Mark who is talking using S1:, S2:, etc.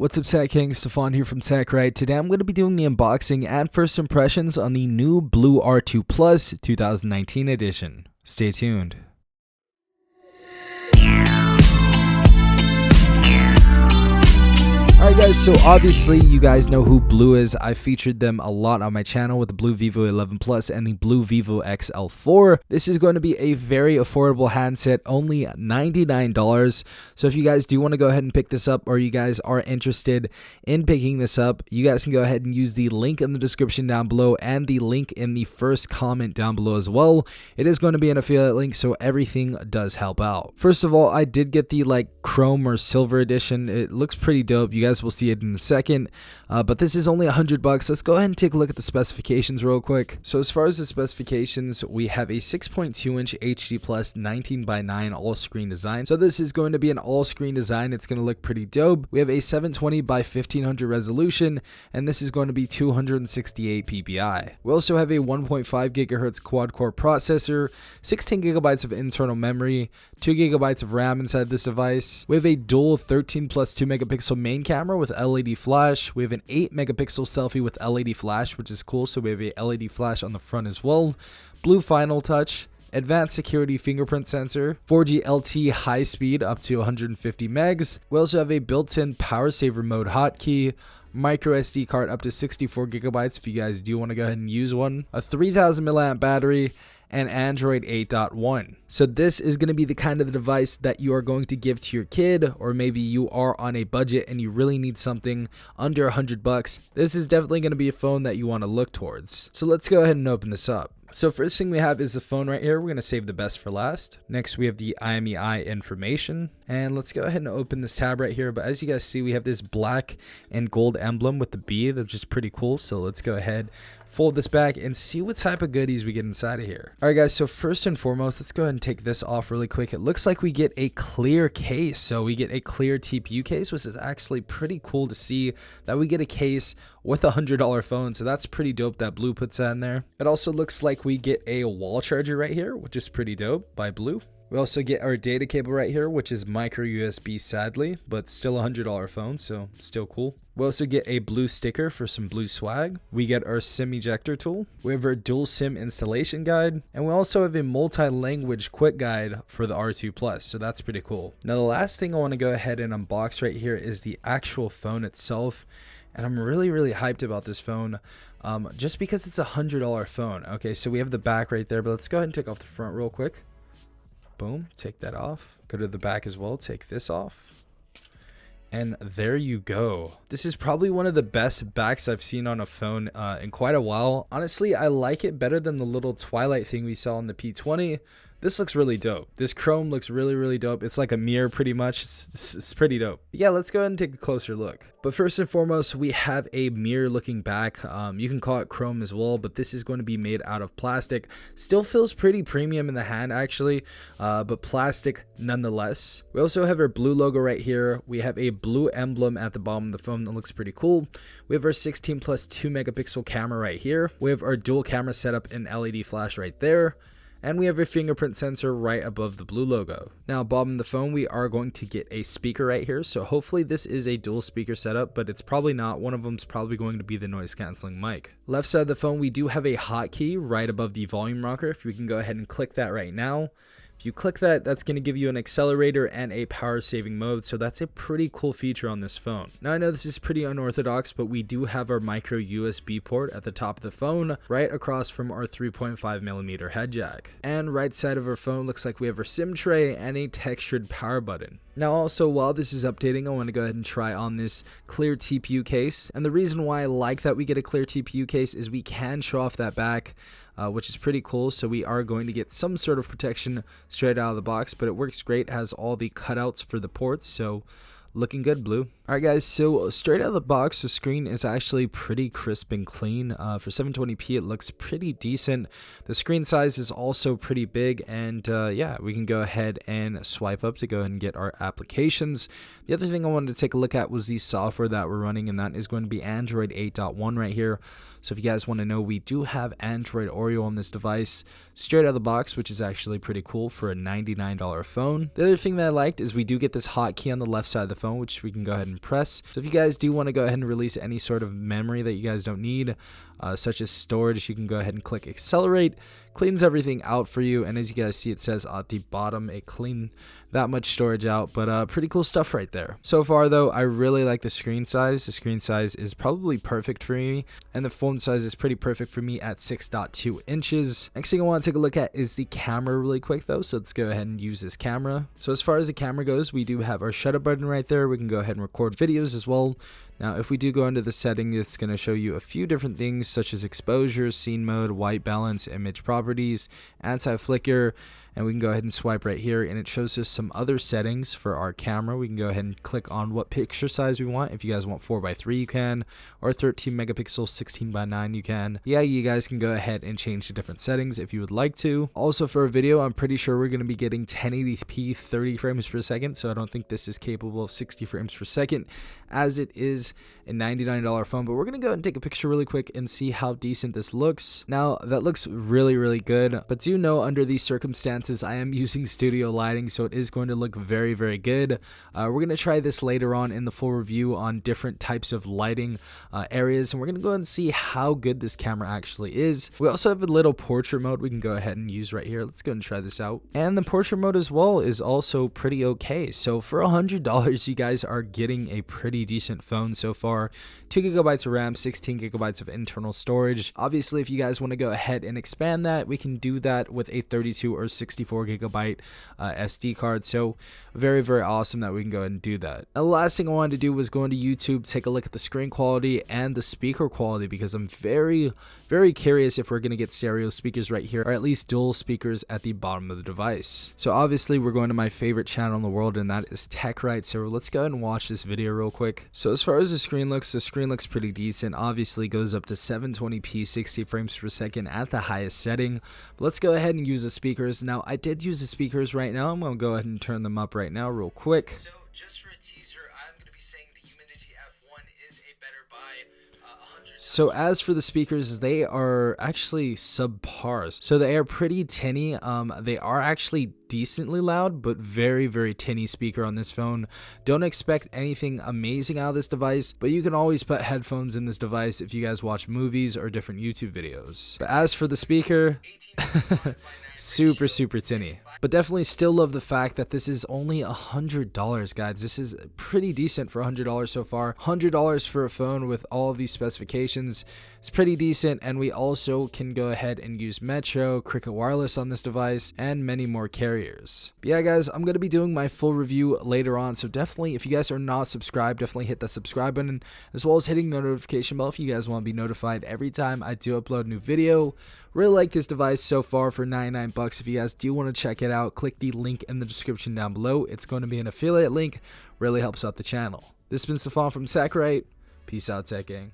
S1: What's up, Tech King? Stefan here from TechRight. Today I'm going to be doing the unboxing and first impressions on the new BLU R2 Plus 2019 edition. Stay tuned. Alright guys, so obviously you guys know who BLU is. I featured them a lot on my channel with the BLU Vivo 11 Plus and the BLU Vivo XL4. This is going to be a very affordable handset, only $99. So if you guys do want to go ahead and pick this up, or you guys are interested in picking this up, you guys can go ahead and use the link in the description down below and the link in the first comment down below as well. It is going to be an affiliate link, so everything does help out. First of all, I did get the chrome or silver edition. It looks pretty dope. You guys will see it in a second, but this is only $100. Let's go ahead and take a look at the specifications real quick. So as far as the specifications, we have a 6.2-inch HD plus 19:9 all-screen design. So this is going to be an all-screen design. It's going to look pretty dope. We have a 720 by 1500 resolution, and this is going to be 268 ppi. We also have a 1.5 gigahertz quad-core processor, 16 gigabytes of internal memory, 2 gigabytes of RAM inside this device. We have a dual 13 plus 2 megapixel main camera with LED flash. We have an 8 megapixel selfie with LED flash, which is cool. So we have a LED flash on the front as well. Blue Final Touch, advanced security fingerprint sensor, 4G LTE high speed up to 150 megs. We also have a built-in power saver mode hotkey, micro SD card up to 64 gigabytes if you guys do want to go ahead and use one, a 3000 milliamp battery, and Android 8.1. So this is going to be the kind of device that you are going to give to your kid, or maybe you are on a budget and you really need something under $100. This is definitely going to be a phone that you want to look towards. So let's go ahead and open this up. So first thing we have is the phone right here. We're going to save the best for last. Next, we have the IMEI information. And let's go ahead and open this tab right here. But as you guys see, we have this black and gold emblem with the B, that's just pretty cool. So let's go ahead, fold this back, and see what type of goodies we get inside of here. All right, guys, so first and foremost, let's go ahead and take this off really quick. It looks like we get a clear case. So we get a clear TPU case, which is actually pretty cool to see that we get a case with a $100 phone. So that's pretty dope that BLU puts that in there. It also looks like we get a wall charger right here, which is pretty dope by BLU. We also get our data cable right here, which is micro USB, sadly, but still a $100 phone, so still cool. We also get a BLU sticker for some BLU swag. We get our SIM ejector tool. We have our dual SIM installation guide, and we also have a multi-language quick guide for the R2 Plus, so that's pretty cool. Now the last thing I want to go ahead and unbox right here is the actual phone itself, and I'm really hyped about this phone. Just because it's a $100 phone. Okay, so we have the back right there, but let's go ahead and take off the front real quick. Boom, take that off. Go to the back as well, take this off. And there you go. This is probably one of the best backs I've seen on a phone in quite a while. Honestly, I like it better than the little Twilight thing we saw on the P20. This looks really dope. This chrome looks really dope. It's like a mirror pretty much. It's pretty dope. Yeah, let's go ahead and take a closer look. But first and foremost, we have a mirror looking back. You can call it chrome as well, but this is going to be made out of plastic. Still feels pretty premium in the hand actually, but plastic nonetheless. We also have our BLU logo right here. We have a BLU emblem at the bottom of the phone that looks pretty cool. We have our 16 plus 2 megapixel camera right here. We have our dual camera setup and LED flash right there. And we have a fingerprint sensor right above the BLU logo. Now, bottom of the phone, we are going to get a speaker right here. So hopefully this is a dual speaker setup, but it's probably not. One of them is probably going to be the noise canceling mic. Left side of the phone, we do have a hotkey right above the volume rocker. If we can go ahead and click that right now. If you click that, that's going to give you an accelerator and a power saving mode, so that's a pretty cool feature on this phone. Now I know this is pretty unorthodox, but we do have our micro USB port at the top of the phone, right across from our 3.5mm head jack. And right side of our phone looks like we have our SIM tray and a textured power button. Now also, while this is updating, I want to go ahead and try on this clear TPU case. And the reason why I like that we get a clear TPU case is we can show off that back, which is pretty cool. So we are going to get some sort of protection straight out of the box, but it works great. It has all the cutouts for the ports, so looking good, BLU. Alright guys, so straight out of the box, the screen is actually pretty crisp and clean. For 720p, it looks pretty decent. The screen size is also pretty big, and yeah, we can go ahead and swipe up to go ahead and get our applications. The other thing I wanted to take a look at was the software that we're running, and that is going to be Android 8.1 right here. So if you guys want to know, we do have Android Oreo on this device straight out of the box, which is actually pretty cool for a $99 phone. The other thing that I liked is we do get this hotkey on the left side of the phone, which we can go ahead and press. So if you guys do want to go ahead and release any sort of memory that you guys don't need, such as storage, you can go ahead and click accelerate. Cleans everything out for you, and as you guys see, it says at the bottom it cleaned that much storage out. But pretty cool stuff right there. So far though, I really like the screen size. The screen size is probably perfect for me, and the phone size is pretty perfect for me at 6.2 inches. Next thing I want to take a look at is the camera really quick though, so let's go ahead and use this camera. So as far as the camera goes, we do have our shutter button right there. We can go ahead and record videos as well. Now, if we do go into the setting, it's going to show you a few different things such as exposure, scene mode, white balance, image properties, anti-flicker, and we can go ahead and swipe right here and it shows us some other settings for our camera. We can go ahead and click on what picture size we want. If you guys want 4x3 you can, or 13 megapixel 16:9 you can. Yeah, you guys can go ahead and change the different settings if you would like to. Also for a video, I'm pretty sure we're going to be getting 1080p 30 frames per second, so I don't think this is capable of 60 frames per second as it is a $99 phone, but we're going to go ahead and take a picture really quick and see how decent this looks. Now that looks really good, but do know under these circumstances I am using studio lighting, so it is going to look very good. We're going to try this later on in the full review on different types of lighting areas, and we're going to go ahead and see how good this camera actually is. We also have a little portrait mode we can go ahead and use right here. Let's go and try this out, and the portrait mode as well is also pretty okay. So for $100 you guys are getting a pretty decent phone so far. 2 gigabytes of RAM, 16 gigabytes of internal storage. Obviously if you guys want to go ahead and expand that, we can do that with a 32 or 64 gigabyte SD card. So very awesome that we can go ahead and do that. Now, the last thing I wanted to do was go into YouTube, take a look at the screen quality and the speaker quality, because I'm very curious if we're going to get stereo speakers right here, or at least dual speakers at the bottom of the device. So obviously we're going to my favorite channel in the world, and that is TechRight. So let's go ahead and watch this video real quick. So as far as the screen looks pretty decent. Obviously goes up to 720p 60 frames per second at the highest setting. But let's go ahead and use the speakers. Now I did use the speakers right now. I'm going to go ahead and turn them up right now real quick.
S2: So just for a teaser, I'm going to be saying the Humidity F1 is a better buy.
S1: So as for the speakers, they are actually subpar. So they are pretty tinny. They are actually decently loud, but very tinny speaker on this phone. Don't expect anything amazing out of this device, but you can always put headphones in this device if you guys watch movies or different YouTube videos. But as for the speaker, super tinny. But definitely still love the fact that this is only $100, guys. This is pretty decent for $100 so far. $100 for a phone with all of these specifications is pretty decent, and we also can go ahead and use Metro, Cricket Wireless on this device, and many more carriers. But yeah, guys, I'm going to be doing my full review later on, so definitely, if you guys are not subscribed, definitely hit that subscribe button, as well as hitting the notification bell if you guys want to be notified every time I do upload a new video. Really like this device so far for 99 bucks. If you guys do want to check it out, click the link in the description down below. It's going to be an affiliate link. Really helps out the channel. This has been Stefan from TechRight. Peace out, Tech Gang.